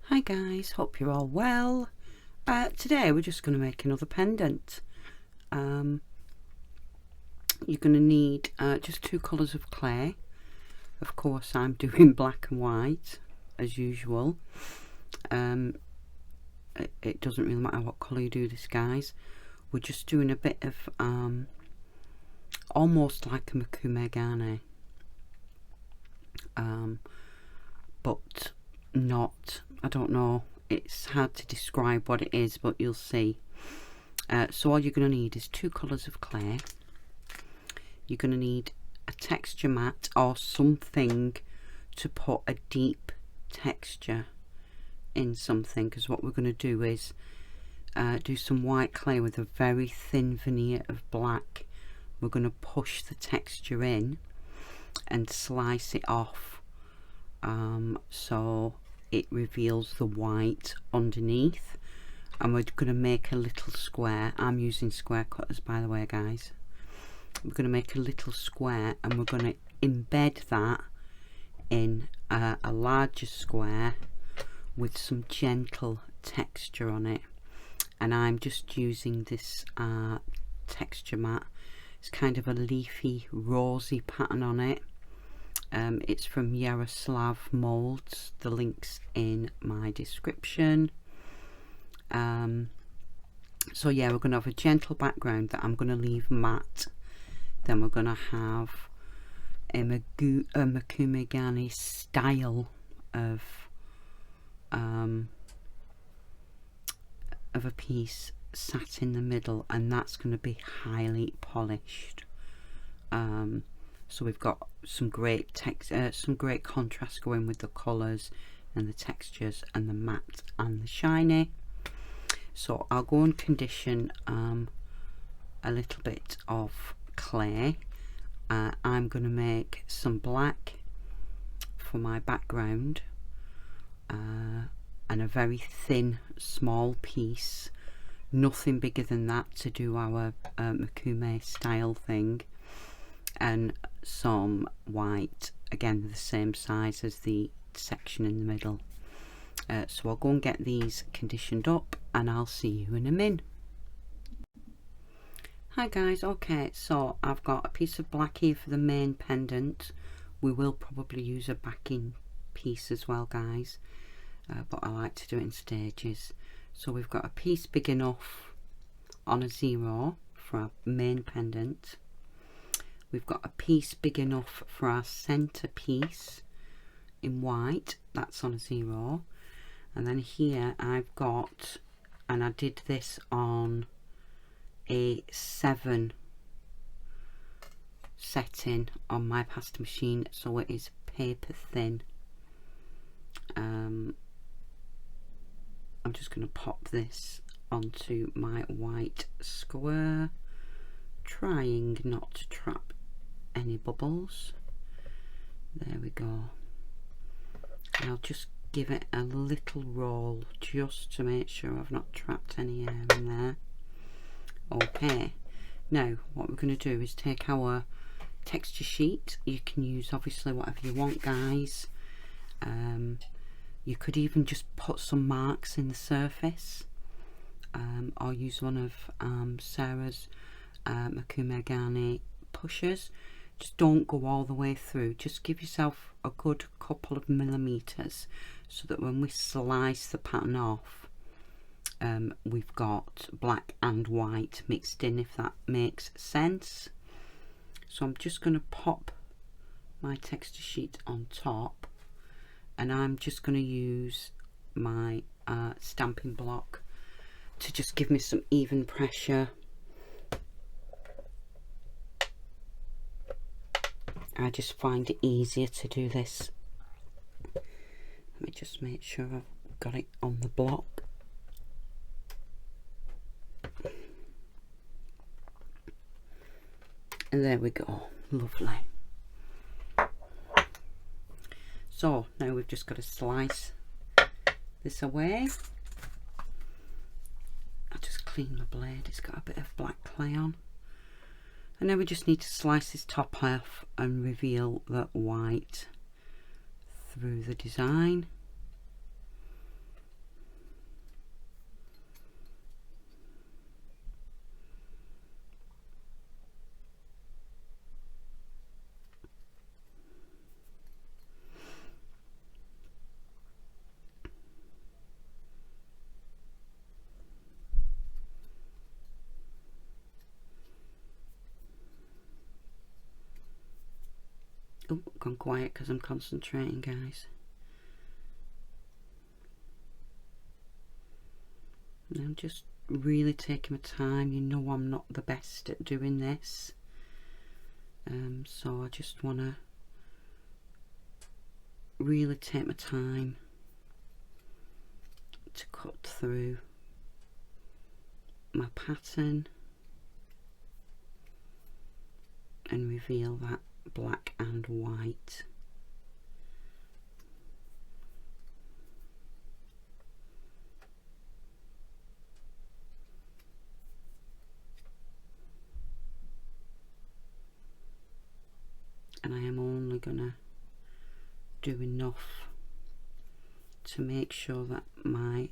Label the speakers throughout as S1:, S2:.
S1: Hi guys, hope you're all well. Today we're just going to make another pendant. You're going to need just two colours of clay. Of course I'm doing black and white as usual. It doesn't really matter what colour you do this, guys. We're just doing a bit of almost like a makume garnet, but not, I don't know, it's hard to describe what it is, but you'll see. So all you're going to need is two colours of clay. You're going to need a texture mat or something to put a deep texture in something, because what we're going to do is do some white clay with a very thin veneer of black. We're going to push the texture in and slice it off, so it reveals the white underneath. And we're going to make a little square. I'm using square cutters, by the way, guys. We're going to make a little square and we're going to embed that in a larger square with some gentle texture on it. And I'm just using this texture mat. It's kind of a leafy rosy pattern on it. It's from Yaroslav molds. The link's in my description. So yeah, we're going to have a gentle background that I'm going to leave matte. Then we're going to have a makume garnet style of a piece sat in the middle, and that's going to be highly polished. So we've got some great contrast going with the colours and the textures and the matte and the shiny. So I'll go and condition a little bit of clay. I'm going to make some black for my background, and a very thin small piece, nothing bigger than that, to do our makume style thing, and some white, again the same size as the section in the middle. So I'll go and get these conditioned up and I'll see you in a min. Hi guys, okay, so I've got a piece of black here for the main pendant. We will probably use a backing piece as well, guys, but I like to do it in stages. So we've got a piece big enough on a 0 for our main pendant. We've got a piece big enough for our centre piece in white, that's on a 0. And then here I've got, and I did this on a 7 setting on my pasta machine, so it is paper thin. I'm just going to pop this onto my white square, trying not to trap any bubbles. There we go. And I'll just give it a little roll just to make sure I've not trapped any air in there. Okay, now what we're going to do is take our texture sheet. You can use obviously whatever you want, guys. You could even just put some marks in the surface, or use one of Sarah's makume garnet pushers. Just don't go all the way through, just give yourself a good couple of millimeters so that when we slice the pattern off, we've got black and white mixed in, if that makes sense. So I'm just going to pop my texture sheet on top, and I'm just going to use my stamping block to just give me some even pressure. I just find it easier to do this. Let me just make sure I've got it on the block. And there we go, lovely. So now we've just got to slice this away. I'll just clean my blade, it's got a bit of black clay on. And now we just need to slice this top off and reveal the white through the design. Oh, gone quiet because I'm concentrating, guys. And I'm just really taking my time. You know I'm not the best at doing this. So I just want to really take my time to cut through my pattern and reveal that black and white. And I am only gonna do enough to make sure that my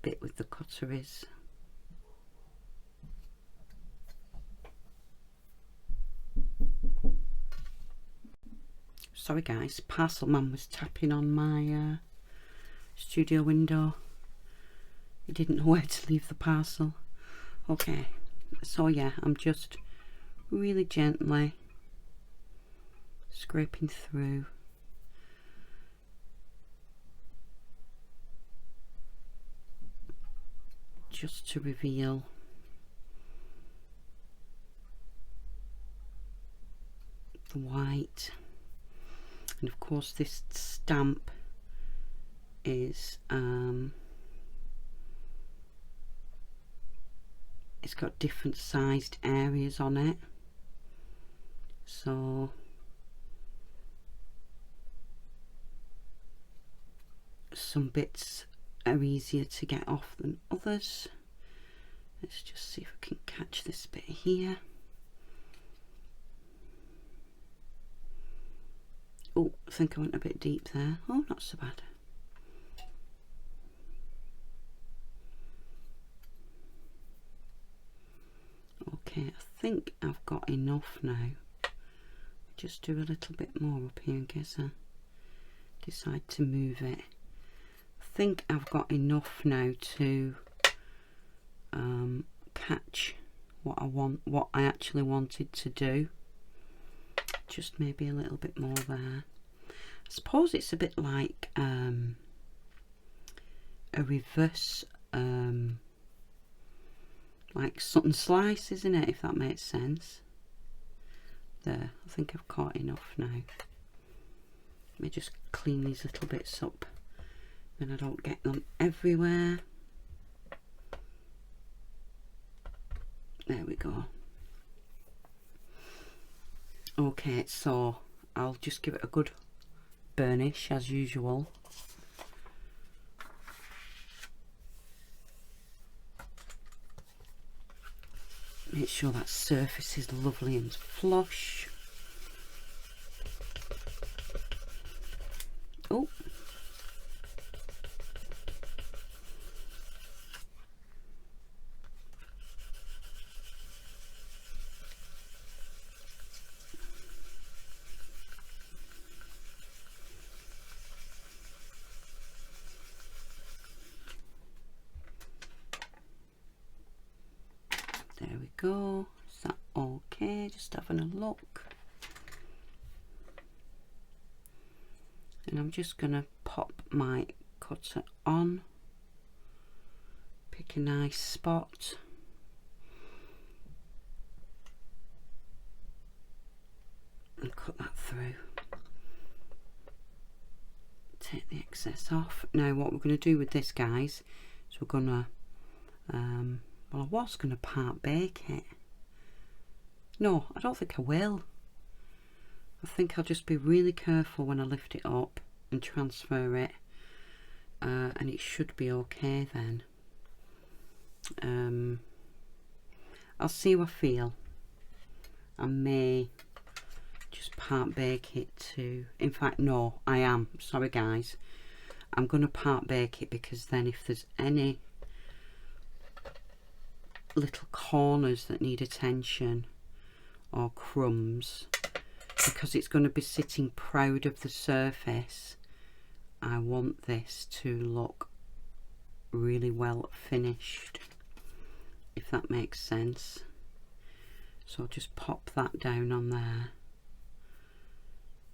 S1: bit with the cutter is sorry guys, parcel man was tapping on my studio window. He didn't know where to leave the parcel. Okay, so yeah, I'm just really gently scraping through. Just to reveal the white. And of course this stamp is it's got different sized areas on it, so some bits are easier to get off than others. Let's just see if we can catch this bit here. Oh, I think I went a bit deep there. Oh, not so bad. Okay, I think I've got enough now. Just do a little bit more up here in case I decide to move it. I think I've got enough now to catch what I want, what I actually wanted to do. Just maybe a little bit more there. I suppose it's a bit like a reverse like Sutton slice, isn't it, if that makes sense. There, I think I've caught enough now. Let me just clean these little bits up then I don't get them everywhere. There we go. Okay, so I'll just give it a good burnish as usual. Make sure that surface is lovely and flush. Oh. There we go. Is that okay? Just having a look. And I'm just going to pop my cutter on. Pick a nice spot. And cut that through. Take the excess off. Now what we're going to do with this, guys, is we're going to well, I was going to part bake it. No, I don't think I will. I think I'll just be really careful when I lift it up and transfer it, and it should be okay then. I'll see how I feel. I may just part bake it too. In fact, no, I am. Sorry guys. I'm going to part bake it because then if there's any little corners that need attention or crumbs, because it's going to be sitting proud of the surface, I want this to look really well finished, if that makes sense. So I'll just pop that down on there,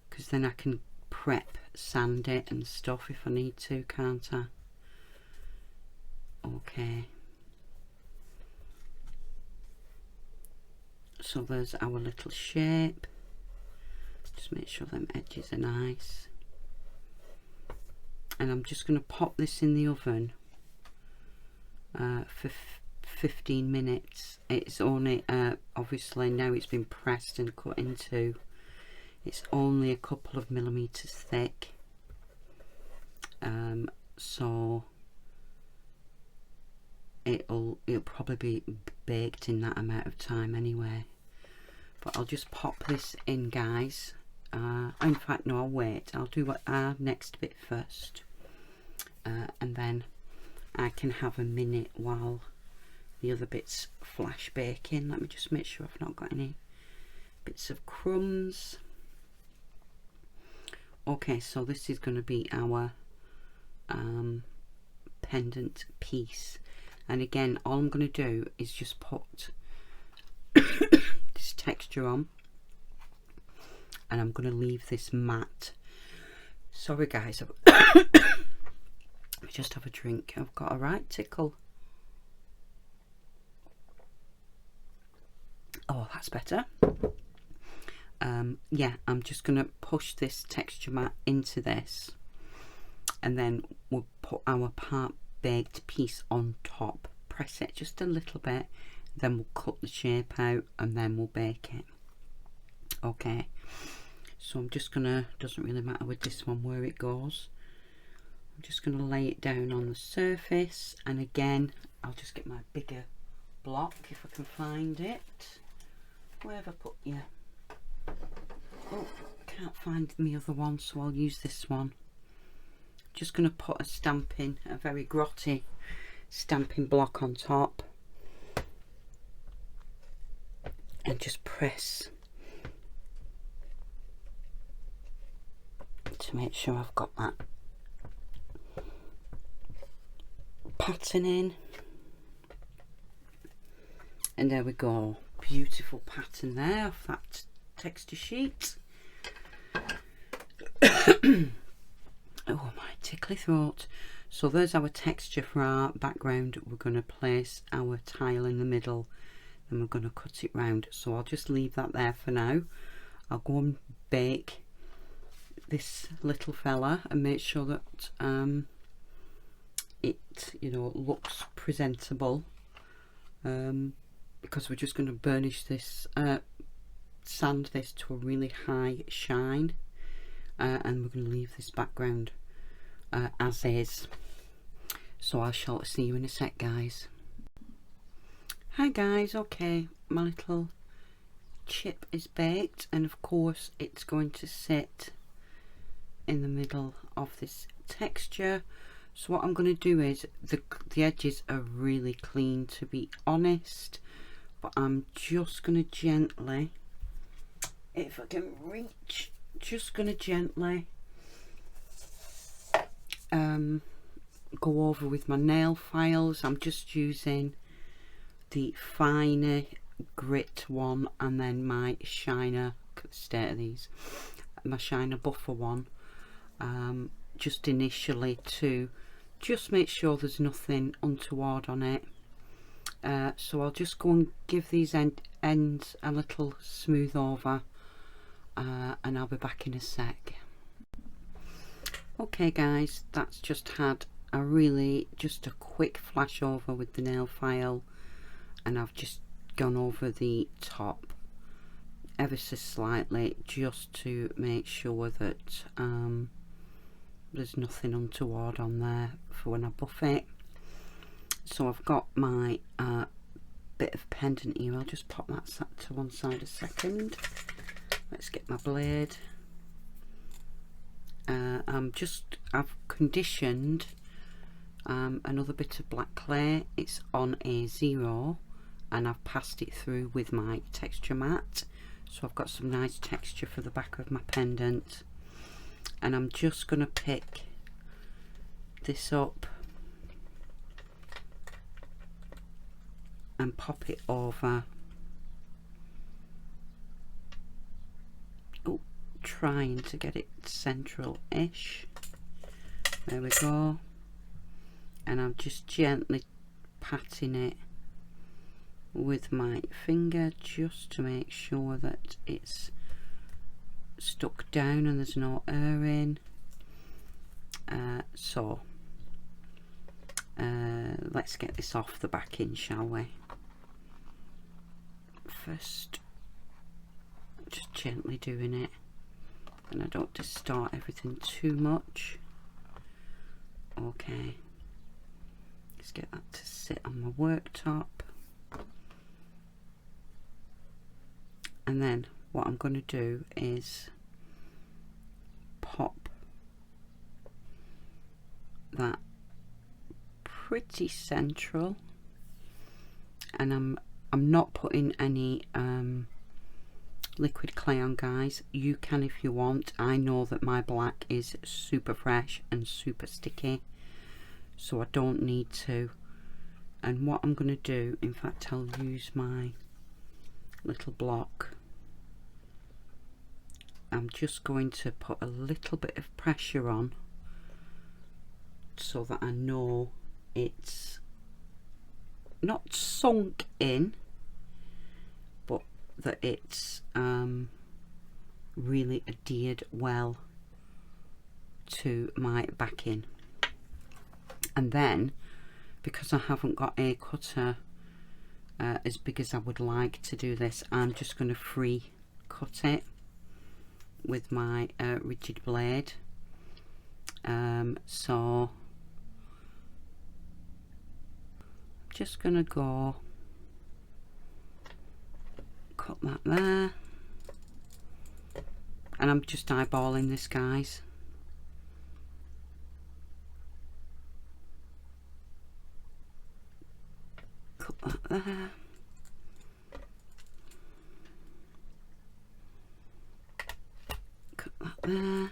S1: because then I can prep sand it and stuff if I need to, can't I? Okay, so there's our little shape. Just make sure them edges are nice, and I'm just going to pop this in the oven for 15 minutes. It's only obviously now it's been pressed and cut into, it's only a couple of millimeters thick, so it'll probably be baked in that amount of time anyway. But I'll just pop this in, guys. In fact, no, I'll wait. I'll do our next bit first, and then I can have a minute while the other bits flash baking. Let me just make sure I've not got any bits of crumbs. Okay, so this is going to be our pendant piece, and again all I'm going to do is just put this texture on, and I'm going to leave this matte. Sorry guys, just have a drink. I've got a right tickle. Oh, that's better. Yeah, I'm just going to push this texture mat into this, and then we'll put our part baked piece on top. Press it just a little bit, then we'll cut the shape out, and then we'll bake it. Okay, so I'm just gonna, doesn't really matter with this one where it goes, I'm just gonna lay it down on the surface, and again I'll just get my bigger block if I can find it. Where have I put you? Oh, can't find the other one, so I'll use this one. Just going to put a stamping, a very grotty stamping block on top, and just press to make sure I've got that pattern in. And there we go, beautiful pattern there off that texture sheet. Oh, my tickly throat. So there's our texture for our background. We're going to place our tile in the middle, then we're going to cut it round. So I'll just leave that there for now. I'll go and bake this little fella and make sure that it, you know, looks presentable, because we're just going to burnish this, sand this to a really high shine, and we're going to leave this background as is. So I shall see you in a sec, guys. Hi guys. Okay, my little chip is baked, and of course it's going to sit in the middle of this texture. So what I'm going to do is, the edges are really clean, to be honest, but I'm just going to gently, if I can reach, just going to gently go over with my nail files. I'm just using the finer grit one, and then my shiner, look at the state of these, my shiner buffer one, just initially to just make sure there's nothing untoward on it. So I'll just go and give these ends a little smooth over, and I'll be back in a sec. Okay guys, that's just had a really, just a quick flash over with the nail file, and I've just gone over the top ever so slightly just to make sure that there's nothing untoward on there for when I buff it. So I've got my bit of pendant here. I'll just pop that to one side a second. Let's get my blade. I've conditioned another bit of black clay. It's on a 0, and I've passed it through with my texture mat, so I've got some nice texture for the back of my pendant. And I'm just going to pick this up and pop it over trying to get it central-ish. There we go. And I'm just gently patting it with my finger just to make sure that it's stuck down and there's no air in. Let's get this off the backing, shall we? First, just gently doing it, and I don't distort everything too much. Okay, let's get that to sit on my worktop. And then what I'm going to do is pop that pretty central, and I'm not putting any liquid clay on, guys. You can if you want. I know that my black is super fresh and super sticky, so I don't need to. And what I'm going to do, in fact, I'll use my little block. I'm just going to put a little bit of pressure on so that I know it's not sunk in, but that it's really adhered well to my backing. And then, because I haven't got a cutter as big as I would like to do this, I'm just going to free cut it with my rigid blade. So just gonna go cut that there, and I'm just eyeballing this, guys. Cut that there. Cut that there.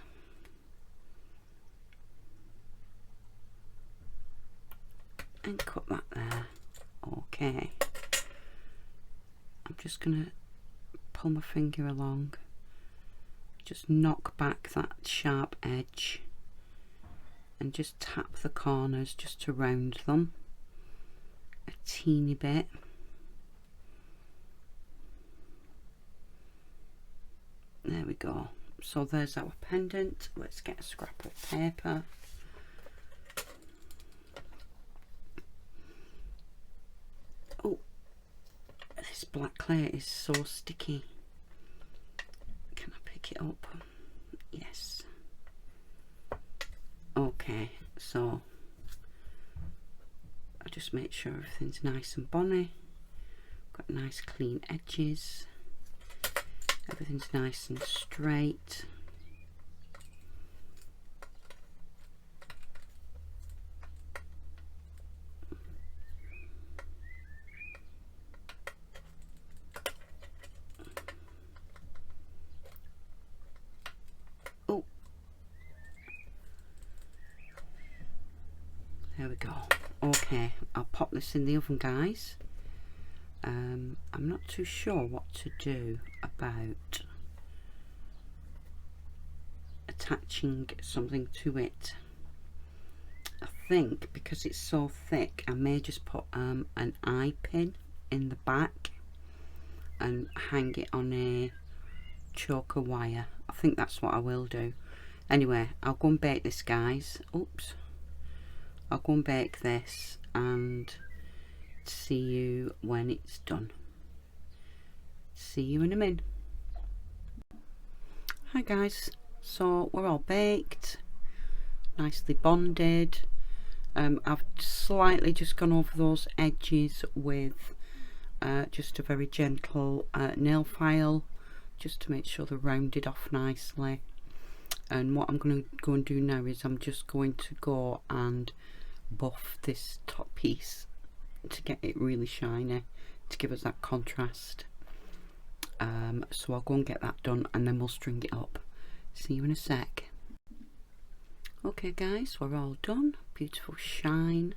S1: And cut that there. Okay, I'm just gonna pull my finger along, just knock back that sharp edge and just tap the corners just to round them a teeny bit. There we go. So there's our pendant. Let's get a scrap of paper. Oh, this black clay is so sticky. Can I pick it up? Yes. Okay, so I just make sure everything's nice and bonny. Got nice clean edges. Everything's nice and straight. There we go. Okay, I'll pop this in the oven, guys. I'm not too sure what to do about attaching something to it. I think because it's so thick, I may just put an eye pin in the back and hang it on a choker wire. I think that's what I will do. Anyway, I'll go and bake this, guys. Oops. I'll go and bake this and see you when it's done. See you in a minute. Hi guys, so we're all baked, nicely bonded. I've slightly just gone over those edges with just a very gentle nail file, just to make sure they're rounded off nicely. And what I'm going to go and do now is I'm just going to go and buff this top piece to get it really shiny, to give us that contrast. So I'll go and get that done and then we'll string it up. See you in a sec. Okay guys, we're all done. Beautiful shine.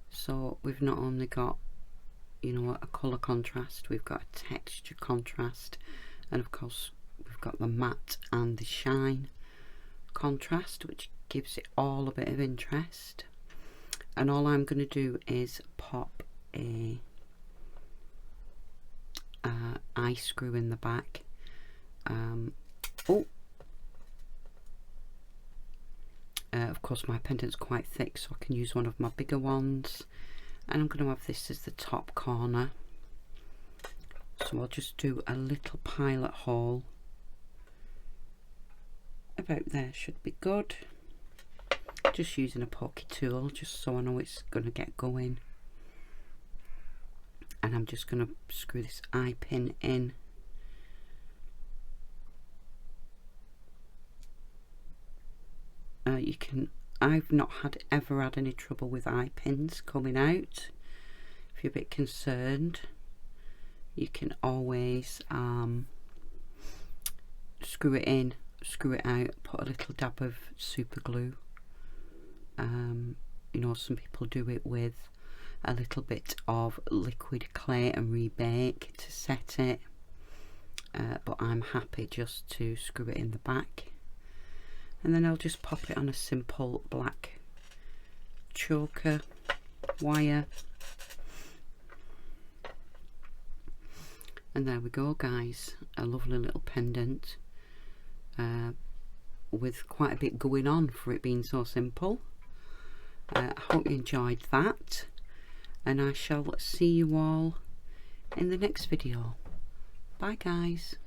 S1: So we've not only got, you know, a colour contrast, we've got a texture contrast, and of course we've we've got the matte and the shine contrast, which gives it all a bit of interest. And all I'm going to do is pop a eye screw in the back. Of course my pendant's quite thick, so I can use one of my bigger ones, and I'm going to have this as the top corner. So I'll just do a little pilot hole about there, should be good. Just using a pokey tool just so I know it's going to get going. And I'm just going to screw this eye pin in. I've not ever had any trouble with eye pins coming out. If you're a bit concerned, you can always screw it in, screw it out, put a little dab of super glue. You know, some people do it with a little bit of liquid clay and rebake to set it, but I'm happy just to screw it in the back. And then I'll just pop it on a simple black choker wire. And there we go, guys, a lovely little pendant with quite a bit going on for it being so simple. I hope you enjoyed that, and I shall see you all in the next video. Bye guys.